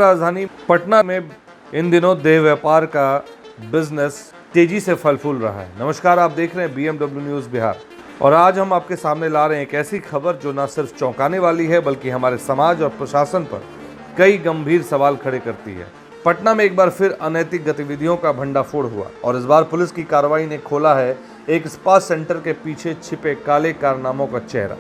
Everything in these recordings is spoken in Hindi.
राजधानी पटना में इन दिनों देह व्यापार का बिजनेस तेजी से फल फूल रहा है। नमस्कार, आप देख रहे हैं BMW न्यूज़ बिहार और आज हम आपके सामने ला रहे हैं एक ऐसी खबर जो न सिर्फ चौंकाने वाली है बल्कि हमारे समाज और प्रशासन पर कई गंभीर सवाल खड़े करती है। पटना में एक बार फिर अनैतिक गतिविधियों का भंडाफोड़ हुआ और इस बार पुलिस की कार्रवाई ने खोला है एक स्पा सेंटर के पीछे छिपे काले कारनामों का चेहरा।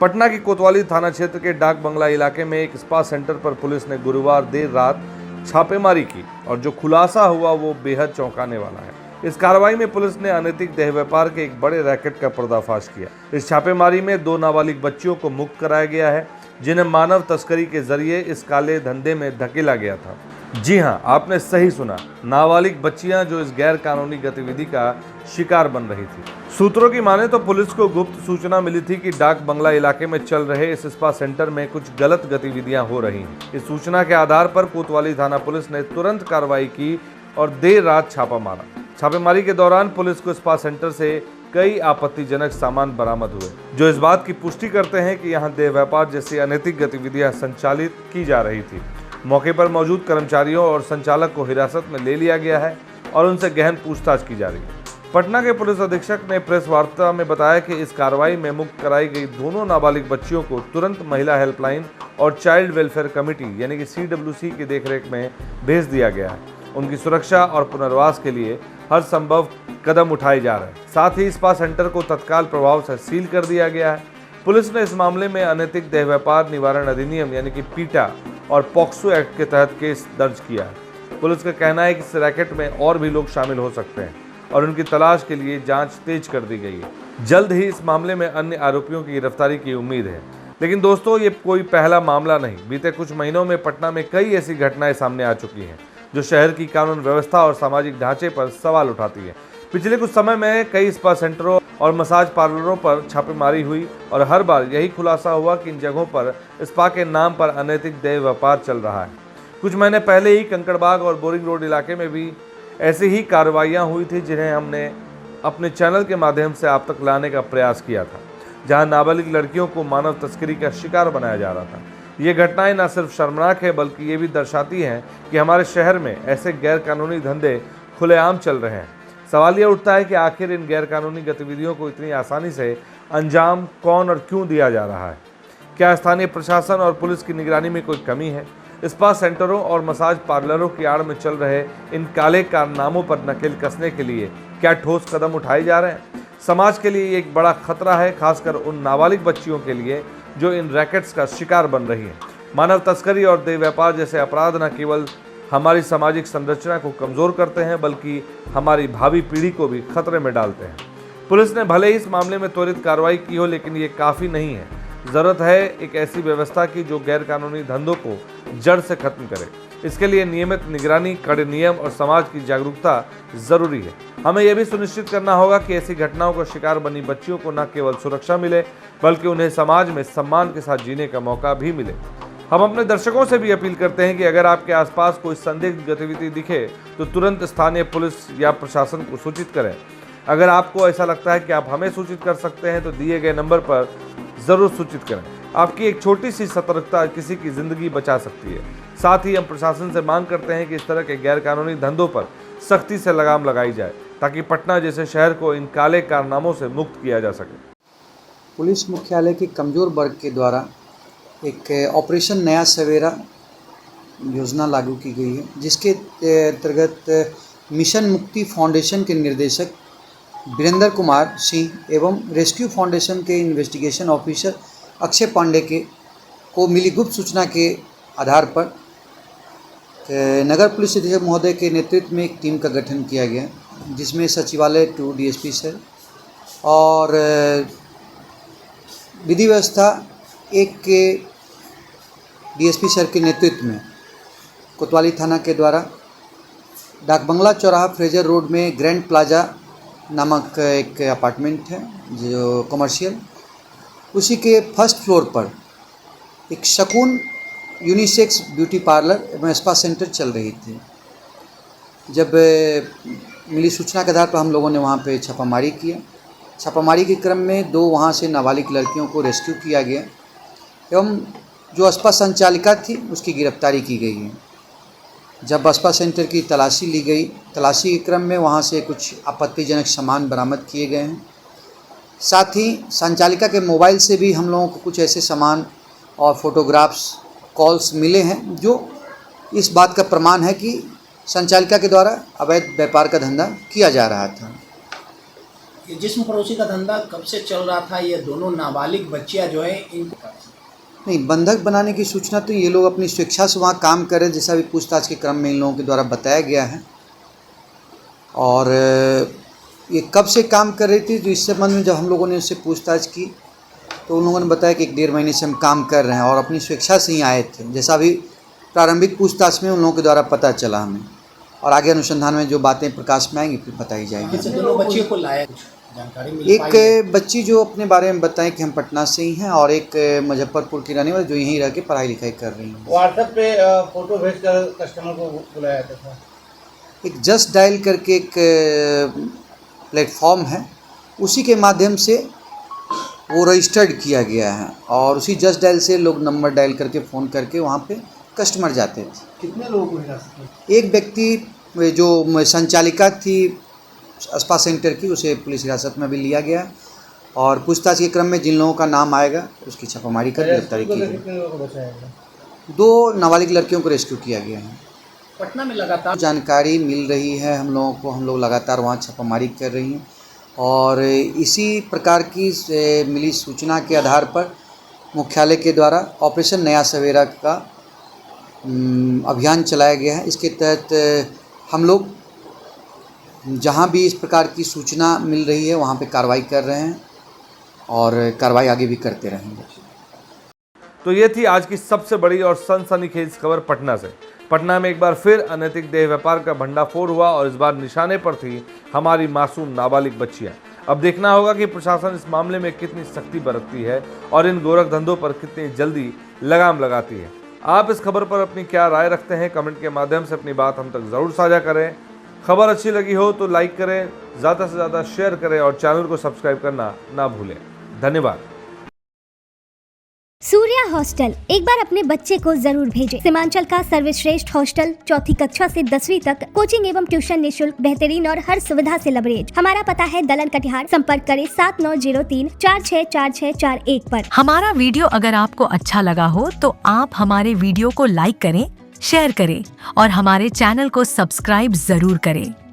पटना की कोतवाली थाना क्षेत्र के डाक बंगला इलाके में एक स्पा सेंटर पर पुलिस ने गुरुवार देर रात छापेमारी की और जो खुलासा हुआ वो बेहद चौंकाने वाला है। इस कार्रवाई में पुलिस ने अनैतिक देह व्यापार के एक बड़े रैकेट का पर्दाफाश किया। इस छापेमारी में 2 नाबालिग बच्चियों को मुक्त कराया गया है जिन्हें मानव तस्करी के जरिए इस काले धंधे में धकेला गया था। जी हां, आपने सही सुना, नाबालिग बच्चियां जो इस गैर कानूनी गतिविधि का शिकार बन रही थी। सूत्रों की माने तो पुलिस को गुप्त सूचना मिली थी कि डाक बंगला इलाके में चल रहे इस स्पा सेंटर में कुछ गलत गतिविधियां हो रही हैं। इस सूचना के आधार पर कोतवाली थाना पुलिस ने तुरंत कार्रवाई की और देर रात छापा मारा। छापेमारी के दौरान पुलिस को स्पा सेंटर से कई आपत्तिजनक सामान बरामद हुए जो इस बात की पुष्टि करते हैं कि यहाँ देह व्यापार जैसी अनैतिक गतिविधियां संचालित की जा रही थी। मौके पर मौजूद कर्मचारियों और संचालक को हिरासत में ले लिया गया है और उनसे गहन पूछताछ की जा रही है। पटना के पुलिस अधीक्षक ने प्रेस वार्ता में बताया कि इस कार्रवाई में मुक्त कराई गई दोनों नाबालिग बच्चियों को तुरंत महिला हेल्पलाइन और चाइल्ड वेलफेयर कमेटी यानी कि CWC की देखरेख में भेज दिया गया है। उनकी सुरक्षा और पुनर्वास के लिए हर संभव कदम उठाए जा रहे हैं। साथ ही स्पा सेंटर को तत्काल प्रभाव से सील कर दिया गया है। पुलिस ने इस मामले में अनैतिक देह व्यापार निवारण अधिनियम यानी कि पीटा और पॉक्सो एक्ट के तहत केस दर्ज किया है। पुलिस का कहना है कि इस रैकेट में और भी लोग शामिल हो सकते हैं और उनकी तलाश के लिए जांच तेज कर दी गई है। जल्द ही इस मामले में अन्य आरोपियों की गिरफ्तारी की उम्मीद है। लेकिन दोस्तों, ये कोई पहला मामला नहीं। बीते कुछ महीनों में पटना में कई ऐसी घटनाएं सामने आ चुकी हैं जो शहर की कानून व्यवस्था और सामाजिक ढांचे पर सवाल उठाती है। पिछले कुछ समय में कई स्पा सेंटरों और मसाज पार्लरों पर छापेमारी हुई और हर बार यही खुलासा हुआ कि इन जगहों पर स्पा के नाम पर अनैतिक देह व्यापार चल रहा है। कुछ महीने पहले ही कंकड़बाग और बोरिंग रोड इलाके में भी ऐसी ही कार्रवाइयाँ हुई थी जिन्हें हमने अपने चैनल के माध्यम से आप तक लाने का प्रयास किया था, जहां नाबालिग लड़कियों को मानव तस्करी का शिकार बनाया जा रहा था। ये घटनाएं न सिर्फ शर्मनाक है बल्कि ये भी दर्शाती हैं कि हमारे शहर में ऐसे गैर कानूनी धंधे खुलेआम चल रहे हैं। सवाल यह उठता है कि आखिर इन गैर कानूनी गतिविधियों को इतनी आसानी से अंजाम कौन और क्यों दिया जा रहा है? क्या स्थानीय प्रशासन और पुलिस की निगरानी में कोई कमी है? स्पा सेंटरों और मसाज पार्लरों की आड़ में चल रहे इन काले कारनामों पर नकेल कसने के लिए क्या ठोस कदम उठाए जा रहे हैं? समाज के लिए एक बड़ा खतरा है, खासकर उन नाबालिग बच्चियों के लिए जो इन रैकेट्स का शिकार बन रही हैं। मानव तस्करी और देह व्यापार जैसे अपराध न केवल हमारी सामाजिक संरचना को कमज़ोर करते हैं बल्कि हमारी भावी पीढ़ी को भी खतरे में डालते हैं। पुलिस ने भले ही इस मामले में त्वरित कार्रवाई की हो, लेकिन ये काफ़ी नहीं है। ज़रूरत है एक ऐसी व्यवस्था की जो गैर कानूनी धंधों को जड़ से खत्म करे। इसके लिए नियमित निगरानी, कड़े नियम और समाज की जागरूकता ज़रूरी है। हमें यह भी सुनिश्चित करना होगा कि ऐसी घटनाओं का शिकार बनी बच्चियों को न केवल सुरक्षा मिले बल्कि उन्हें समाज में सम्मान के साथ जीने का मौका भी मिले। हम अपने दर्शकों से भी अपील करते हैं कि अगर आपके आसपास कोई संदिग्ध गतिविधि दिखे तो तुरंत स्थानीय पुलिस या प्रशासन को सूचित करें। अगर आपको ऐसा लगता है कि आप हमें सूचित कर सकते हैं तो दिए गए नंबर पर ज़रूर सूचित करें। आपकी एक छोटी सी सतर्कता किसी की ज़िंदगी बचा सकती है। साथ ही हम प्रशासन से मांग करते हैं कि इस तरह के गैर कानूनी धंधों पर सख्ती से लगाम लगाई जाए ताकि पटना जैसे शहर को इन काले कारनामों से मुक्त किया जा सके। पुलिस मुख्यालय के कमज़ोर वर्ग के द्वारा एक ऑपरेशन नया सवेरा योजना लागू की गई है, जिसके अंतर्गत मिशन मुक्ति फाउंडेशन के निर्देशक वीरेंद्र कुमार सिंह एवं रेस्क्यू फाउंडेशन के इन्वेस्टिगेशन ऑफिसर अक्षय पांडे को मिली गुप्त सूचना के आधार पर नगर पुलिस अधीक्षक महोदय के नेतृत्व में एक टीम का गठन किया गया, जिसमें सचिवालय 2 DSP सर और विधि व्यवस्था 1 के DSP सर के नेतृत्व में कोतवाली थाना के द्वारा डाक बंगला चौराहा फ्रेजर रोड में ग्रैंड प्लाजा नामक एक अपार्टमेंट है जो कमर्शियल, उसी के फर्स्ट फ्लोर पर एक शकुन यूनिसेक्स ब्यूटी पार्लर एवं स्पा सेंटर चल रही थी। जब मिली सूचना के आधार पर हम लोगों ने वहाँ पे छापामारी किया। छापामारी के क्रम में 2 वहाँ से नाबालिग लड़कियों को रेस्क्यू किया गया एवं जो स्पा संचालिका थी उसकी गिरफ्तारी की गई है। जब बसपा सेंटर की तलाशी ली गई, तलाशी के क्रम में वहाँ से कुछ आपत्तिजनक सामान बरामद किए गए हैं। साथ ही संचालिका के मोबाइल से भी हम लोगों को कुछ ऐसे सामान और फोटोग्राफ्स, कॉल्स मिले हैं जो इस बात का प्रमाण है कि संचालिका के द्वारा अवैध व्यापार का धंधा किया जा रहा था। ये जिस्म फरोशी का धंधा कब से चल रहा था? ये दोनों नाबालिग बच्चियां जो है इनको नहीं, बंधक बनाने की सूचना तो ये लोग अपनी स्वेच्छा से वहाँ काम कर रहे, जैसा भी पूछताछ के क्रम में इन लोगों के द्वारा बताया गया है। और ये कब से काम कर रही थी, तो इस संबंध में जब हम लोगों ने उससे पूछताछ की तो उन लोगों ने बताया कि 1-1.5 महीने से हम काम कर रहे हैं और अपनी स्वेच्छा से ही आए थे, जैसा भी प्रारंभिक पूछताछ में उन लोगों के द्वारा पता चला हमें। और आगे अनुसंधान में जो बातें प्रकाश में आएंगी फिर बताई जाएगी। दोनों बच्चियों को लाया, कुछ जानकारी मिली? एक बच्ची जो अपने बारे में बताएं कि हम पटना से ही हैं और एक मुजफ्फरपुर की रहने वाली जो यहीं रह के पढ़ाई लिखाई कर रही हैं। व्हाट्सएप पे फोटो भेजकर कस्टमर को बुलाया जाता था। एक जस्ट डायल करके एक प्लेटफॉर्म है, उसी के माध्यम से वो रजिस्टर्ड किया गया है और उसी जस्ट डायल से लोग नंबर डायल करके फ़ोन करके वहाँ पे कस्टमर जाते थे। कितने लोगों को हिरासत में? एक व्यक्ति जो संचालिका थी स्पा सेंटर की, उसे पुलिस हिरासत में भी लिया गया और पूछताछ के क्रम में जिन लोगों का नाम आएगा उसकी छापामारी कर गिरफ्तारी की गई। कितने लोगों को बचाया गया? 2 नाबालिग लड़कियों को रेस्क्यू किया गया है। पटना में लगातार जानकारी मिल रही है हम लोगों को, हम लोग लगातार वहाँ छापामारी कर रही हैं और इसी प्रकार की मिली सूचना के आधार पर मुख्यालय के द्वारा ऑपरेशन नया सवेरा का अभियान चलाया गया है। इसके तहत हम लोग जहाँ भी इस प्रकार की सूचना मिल रही है वहाँ पे कार्रवाई कर रहे हैं और कार्रवाई आगे भी करते रहेंगे। तो ये थी आज की सबसे बड़ी और सनसनीखेज खबर पटना से। पटना में एक बार फिर अनैतिक देह व्यापार का भंडाफोड़ हुआ और इस बार निशाने पर थी हमारी मासूम नाबालिग बच्चियां। अब देखना होगा कि प्रशासन इस मामले में कितनी सख्ती बरतती है और इन गोरख धंधों पर कितनी जल्दी लगाम लगाती है। आप इस खबर पर अपनी क्या राय रखते हैं? कमेंट के माध्यम से अपनी बात हम तक ज़रूर साझा करें। खबर अच्छी लगी हो तो लाइक करें, ज़्यादा से ज़्यादा शेयर करें और चैनल को सब्सक्राइब करना ना भूलें। धन्यवाद। सूर्या हॉस्टल एक बार अपने बच्चे को जरूर भेजें। सीमांचल का सर्वश्रेष्ठ हॉस्टल 4ठी कक्षा से 10वीं तक कोचिंग एवं ट्यूशन निःशुल्क, बेहतरीन और हर सुविधा से लबरेज। हमारा पता है दलन कटिहार। संपर्क करें 7903464641 पर। हमारा वीडियो अगर आपको अच्छा लगा हो तो आप हमारे वीडियो को लाइक करें, शेयर करें और हमारे चैनल को सब्सक्राइब जरूर करें।